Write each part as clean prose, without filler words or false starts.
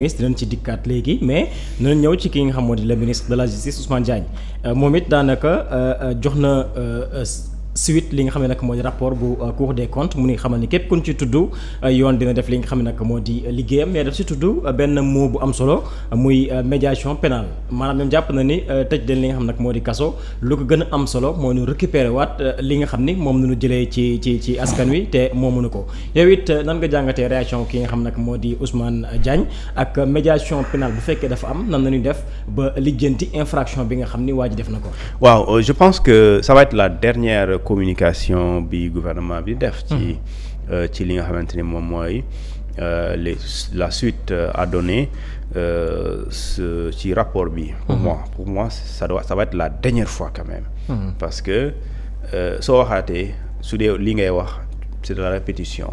ministre dinañ ci dikkaat léegi mais dinañ ñëw ci ki nga xam moo di le ministre de la justice Ousmane Diagne moom it daanaka jox na suite li nga xam ne nag moo di rapport bu Cour des comptes mu ngi xamal ni képp ku ñu ci tudd yoon dina def li nga xam ne nag moo di liggéeyam mais daf si tudd benn mot bu am solo muy médiation pénale maanaam ñoom jàpp na ni tëj leen li nga xam nag moo di kaso lu ko gën a am solo moo ñu récupérer waat li nga xam ni moom nañu jëlee ci askan wi te moo mënu ko yow it nan nga jàngatee réaction ki nga xam nag moo di Ousmane Diagne ak médiation pénale bu fekkee dafa am nan nañuy def ba lijjanti infraction bi nga xam ni waa ji def na ko. waaw je pense que ça va être la dernière communication bi gouvernement bi def ci li nga xamante ni moom mooy la suite à donner ci rapport bi pour moi ça va être la dernière fois quand même parce que soo waxaatee su dee li ngay wax c'est de la répétition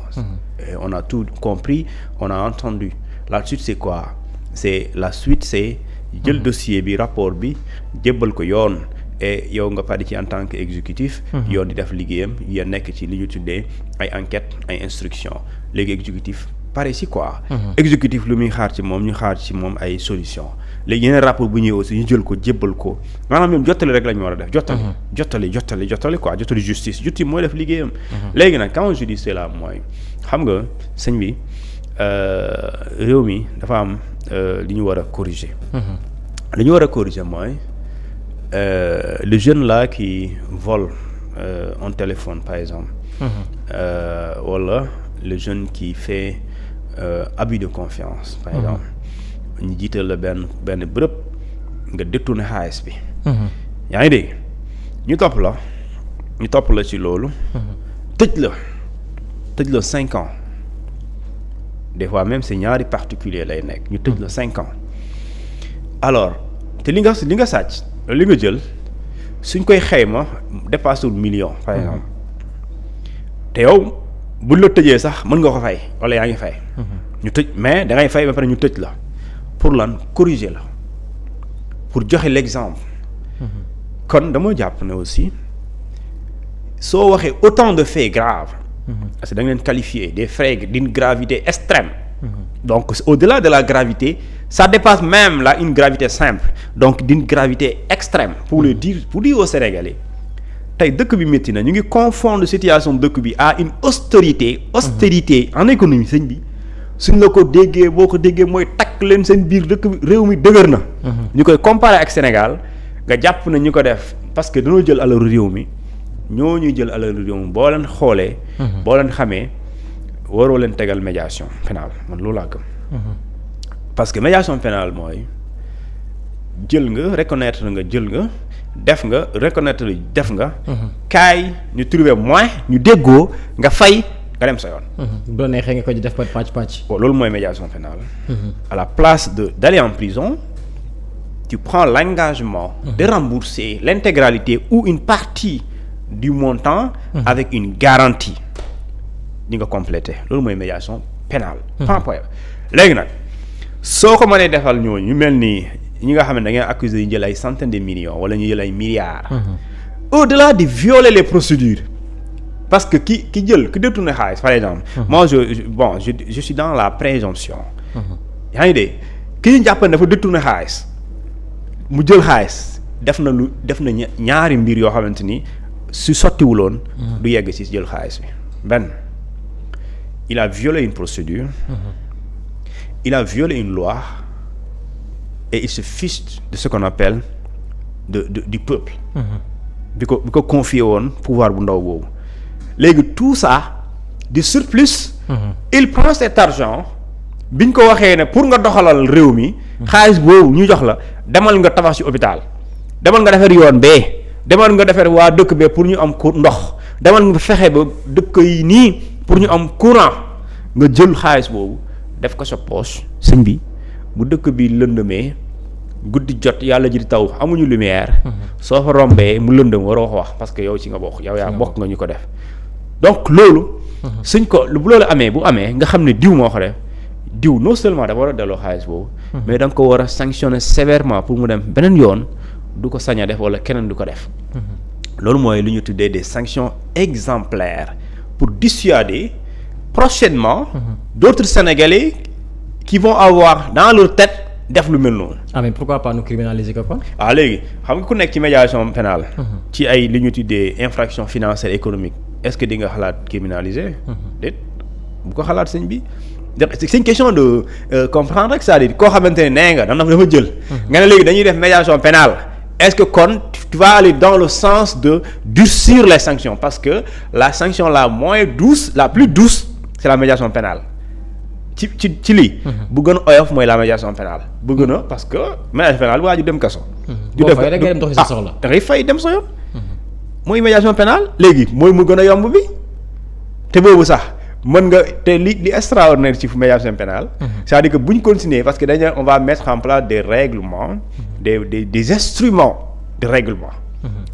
et on a tout compris on a entendu la suite c'est quoi c'est la suite c'est jël dossier bi rapport bi jébbal ko yoon et yow nga pare ci en tant que exécutif yoon di def liggéeyam yéen nekk ci li ñu tuddee ay enquêtes ay instructions léegi exécutif pare si quoi exécutif lu muy xaar ci moom ñu xaar ci moom ay solutions léegi yeneen rapport bu ñëwee aussi ñu jël ko jébbal ko maanaam ñoom jottali rek la ñu war a def jottali quoi jottali justice mooy def liggéeyam léegi nag quand je dis cela mooy xam nga sëñ bi réew mi dafa am li ñu war a corriger li ñu war a corriger mooy le jeune là qui vole un téléphone par exemple wala le jeune qui fait abus de confiance par exemple ñu jiital la benn bërëb nga détourné xaalis bi yaa ngi dégg ñu topp la ci loolu tëj la 5 ans des fois même c'est ñaari particulier lay nekk ñu tëj la 5 ans alors te li nga sàcc li nga jël suñ koy xayma dépassé wul million par exemple te yow buñ la tëjee sax mën nga ko fay wala yaa ngi fay ñu tëj mais da ngay fay ba pare ñu tëj la pour lan corriger la pour joxe l'exemple kon dama jàpp ne aussi soo waxee autant de faits graves parce que da nga leen qualifier des faits d'une gravité extrême donc au-delà de la gravité ça dépasse même là une gravité simple donc d'une gravité extrême pour dire aux Sénégalais tey dëkk bi métti na ñu ngi confondre situation dëkk bi à une austérité en économie sëñ bi suñ la ko déggee boo ko déggee mooy takk leen seen biir dëkk bi réew mi dëgër na ñu koy comparer ak Sénégal nga jàpp na ñu ko def parce que dañoo jël alalu réew mi ñoo ñuy jël alalu réew mi boo leen xoolee boo leen xamee waroo leen tegal médiation pénale man loolu laa gëm parce que médiation pénale mooy jël nga reconnaître nga jël nga def nga reconnaître def nga kaay ñu trouver moyen ñu déggoo nga fay nga dem sa yoon bu la neexee nga ko def pàcc loolu mooy médiation pénale à la place d'aller en prison tu prends l'engagement de rembourser l'intégralité ou une partie du montant avec une garantie di nga compléter loolu mooy médiation pénale léegi nag soo ko mënee defal ñooñu ñu mel ni ñi nga xam ne da ngay accuser ñu jël ay centaines de millions wala ñu jël ay milliards au-delà de violer les procédures parce que ki détourné xaalis par exemple moi je suis dans la présomption yaa ngi dee ki ñu jàpp ne dafa détourné xaalis mu jël xaalis def na ñaari mbir yoo xamante ni su sottiwuloon du yegg ci jël xaalis bi benn il a violé une procédure il a violé une loi et il se fiche de ce qu'on appelle du peuple bi ko confié woon pouvoir bu ndaw boobu léegi tout ça du surplus il prend cet argent biñ ko waxee ne pour nga doxalal réew mi xaalis boobu ñu jox la demal nga tabax ci hôpital demal nga defar yoon bee demal nga defar waa dëkk bee pour ñu am ndox demal nga fexe ba dëkk yi nii pour ñu am courant nga jël xaalis boobu def ko sa poche sëñ bi bu dëkk bi lëndëmee guddi jot yàlla ji di taw amuñu lumière soo fa rombee mu lëndëm waroo ko wax parce que yow ci nga bokk yow yaa bokk nga ñu ko def donc loolu suñ ko bu loolu bu amee nga xam ne diw moo ko def diw non seulement dafa war a delloo xaalis boobu mais da nga ko war a sanctionner sévèrement pour mu dem beneen yoon du ko sañ a def wala keneen du ko def loolu mooy lu ñu tuddee des sanctions exemplaires pour dissuader prochainement d'autres Sénégalais qui vont avoir dans leur tête def lu mel noonu. ah mais pourquoi pas nous criminaliser ko kon. léegi xam nga ku nekk ci médiation pénale. ci ay li ñu tuddee infraction financière économique est-ce que di nga xalaat criminaliser. déet bu ko xalaat sëñ bi. c'est une question de comprendre rek c'est-à-dire koo xamante ne nee nga dafa jël. nga ne léegi dañuy def médiation pénale est-ce que kon tu vas aller dans le sens de durcir les sanctions parce que la sanction la moins douce la plus douce c'est la médiation pénale ci lii. bu gën a oyof mooy la médiation pénale bu gën a parce que médiation pénale waa ji dem kaso. boo fay rek nga dem doxi sa soxla. da ngay fay dem sa yoon. mooy médiation pénale léegi mooy mu gën a yomb bi te boobu sax. mën nga te li extraordinaire ci médiation pénale c'est-à-dire que bu ñu continuer parce que dañu on va mettre en place des règlements des instruments de règlement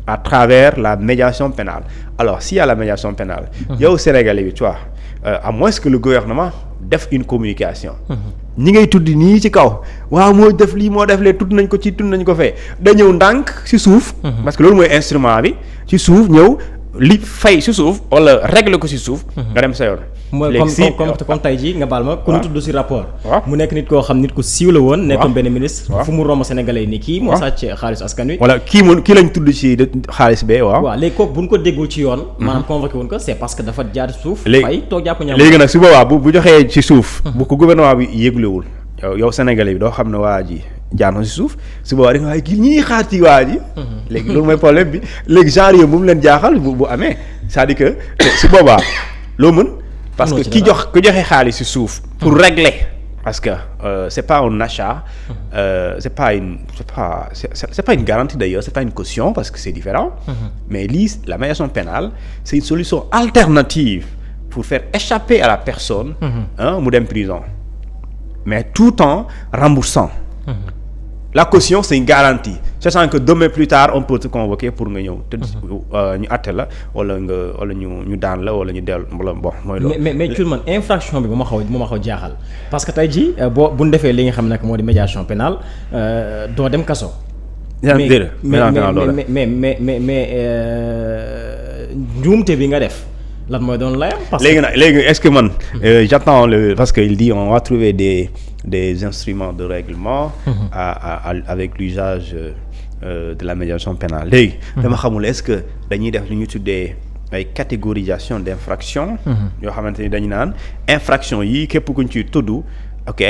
à travers la médiation pénale alors s'il y a la médiation pénale yow Sénégalais bi tu vois à moins que le gouvernement def une communication ñi ngay tudd nii ci kaw waaw moo def lii moo def lee tudd nañ ko ci tudd nañ ko fee da ñëw ndànk ci suuf parce que loolu mooy instrument bi ci suuf ñëw li fay ci suuf wala régler ko ci suuf nga dem sa yoon mooy comme tey jii nga baal ma ku ñu tudd ci rapport mu nekk nit koo xam nit ku siiw la woon nekkoon benn ministre fu mu romb sénégalais ni kii moo sàcc xaalis askan wi wala kii lañ tudd ci xaalis bee waaw léegi kooku bu ñu ko déggul ci yoon maanaam convoqué woon ko c'est parce que dafa jaar suuf fay toog jàpp ñam léegi nag su boobaa bu joxee ci suuf bu ko gouvernement bi yëglewul yow sénégalais bi doo xam ne waa ji jaar na ci suuf su boobaa rek waaye kii ñii xaar ci waa ji léegi loolu mooy problème bi léegi genre yooyu bu mu leen jaaxal bu amee c'est-à-dire que su boobaa loo mën parce que ku joxe xaalis ci suuf pour régler parce que c'est pas un achat c'est pas une garantie d'ailleurs c'est pas une caution parce que c'est différent mais lii la médiation pénale c'est une solution alternative pour faire échapper à la personne mu dem prison mais tout en remboursant la caution c'est une garantie sachant que demain plus tard on peut te convoquer pour nga ñëw te ñu àtte la wala ñu daan la wala ñu dellu wala bon mooy loolu. mais ci man infraction bi moo ma xaw jaaxal parce que tey jii bu ñu defee li nga xam ne moo di médiation pénale doo dem kaso. mais njuumte bi nga def lan mooy doon layam. parce que léegi est-ce que man j'attends parce que il dit on va trouver des instruments de règlement avec l'usage de la médiation pénale léegi dama xamul est-ce que dañuy def lu ñu tuddee ay catégorisation d'infraction yoo xamante ni dañu naan infraction yi képp kuñ ciy tudd ok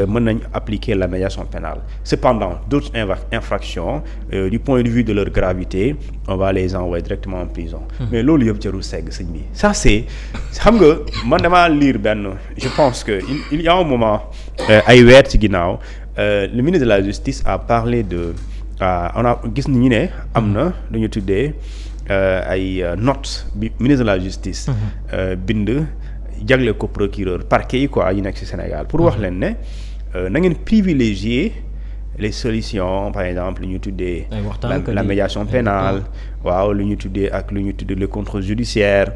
mën nañ appliquer la médiation pénale cependant d'autres infractions du point de vue de leur gravité on va les envoyer directement en prison mais loolu yëpp jarul segg sëñ bi ça c'est xam nga man damaa lire benn je pense que il y a un moment ay weer ci ginnaaw le ministre de la justice a parlé de on a gis ni ñu ne am na lu ñu tuddee ay notes bi ministre de la justice bind jagle ko procureur parquet yi quoi yi nekk ci Sénégal pour wax leen ne na ngeen privilégier les solutions par exemple lu ñu tuddee la médiation pénale waaw lu ñu tuddee ak lu ñu tuddee le contrôle judiciaire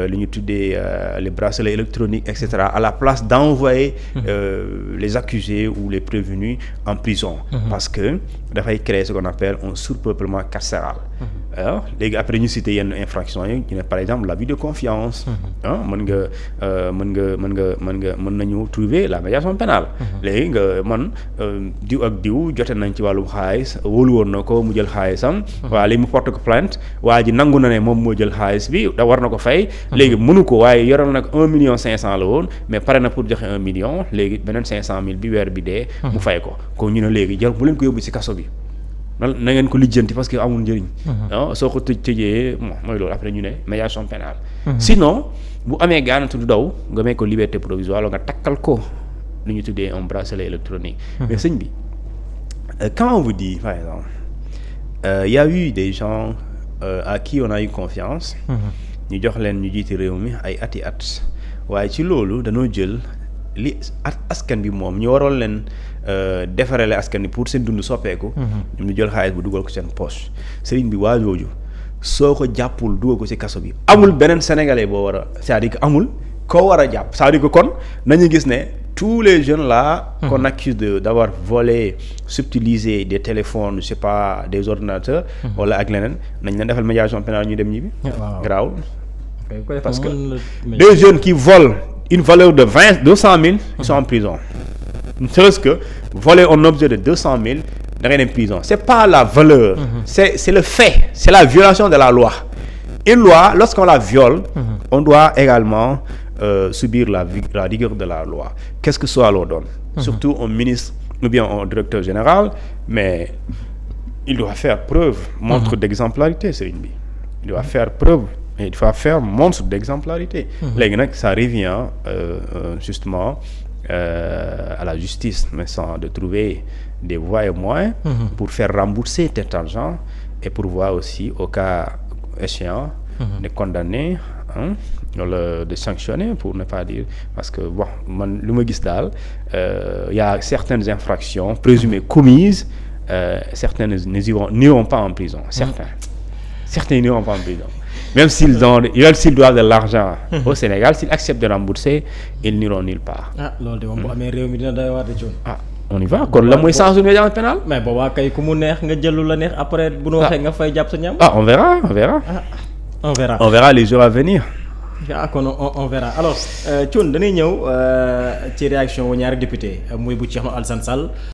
lu ñu tuddee les bracelets électroniques et cetera à la place d'envoyer les accusés ou les prévenus en prison parce que dafay créer ce qu'on appelle un surpeuplement carcéral léegi après ñu citer yenn infractions yi ñu ne par exemple l'abus de confiance mën nañu trouver la médiation pénale léegi nga diw ak diw jote nañ ci wàllum xaalis wóolu woon na ko mu jël xaalisam waaw léegi mu porte ko plainte waa ji nangu na ne moom moo jël xaalis bi da war na ko fay léegi mënu ko waaye yoral nag 1,5 million la woon mais pare na pour joxe 1 million léegi beneen 500,000 bi weer bi dee mu fay ko ñu ne léegi jël bu leen ko yóbbu ci kaso bi na ngeen ko lijjanti parce que amul njëriñ soo ko tëjee mooy loolu après ñu ne médiation pénale sinon bu amee gaanatu du daw nga may ko liberté provisoire nga takkal ko lu ñu tuddee un bracelet électronique mais sëñ bi quand on vous dit par exemple il y a eu des gens à qui on a eu confiance ñu jox leen ñu jiiti réew mi ay ati at waaye ci loolu dañoo jël li askan bi moom ñu waroon leen defarale askan bi pour seen dund soppeeku ñoom ñu jël xaalis bu dugal ko seen poche sëriñ bi waa jooju soo ko jàppul dugal ko ci kaso bi amul beneen sénégalais boo war a c'est-à-dire que amul koo war a jàpp c'est-à-dire que kon nañu gis ne tous les jeunes là qu'on accuse d'avoir volé subtilisé des téléphones je sais pas des ordinateurs wala ak leneen nañ leen defal médiation pénale ñu dem ñibbi garaawul parce que des jeunes qui volent une valeur de 200 000 ils sont en prison ne serait-ce que voler un objet de 200 000 da ngay dem prison c'est pas la valeur. C'est le fait, c'est la violation de la loi. Une loi, lorsqu'on la viole, on doit également subir la rigueur de la loi, qu'est-ce que soit l'on donne. Surtout un ministre ou bien un directeur général, mais il doit faire preuve, montre d'exemplarité, Serigne bi. Il doit faire preuve, et il doit faire montre d'exemplarité. Léegi nag ça revient justement à la justice, mais sans de trouver des voies et moyens pour faire rembourser cet argent et pour voir aussi au cas échéant de condamner wala de sanctionner pour ne pas dire parce que bon man lu ma gis daal y a certaines infractions présumées commises, certaines n'iront pas en prison, certains n'iront pas en prison. Même s'ils doivent de l'argent au Sénégal, s'ils acceptent de rembourser, ils n'iront nulle part. ah loolu de moom bu amee réew mi dina doy waar de Thione. ah on y va kon la mooy sens d'une audience pénale. mais boobaa kay ku mu neex nga jël lu la neex après bu nu waxee nga fay jàpp sa ñam. on verra. On verra les jours à venir. kon on verra alors Thione dañuy ñëw ci réaction wu ñaari député muy bu Thierno Alassane Sall.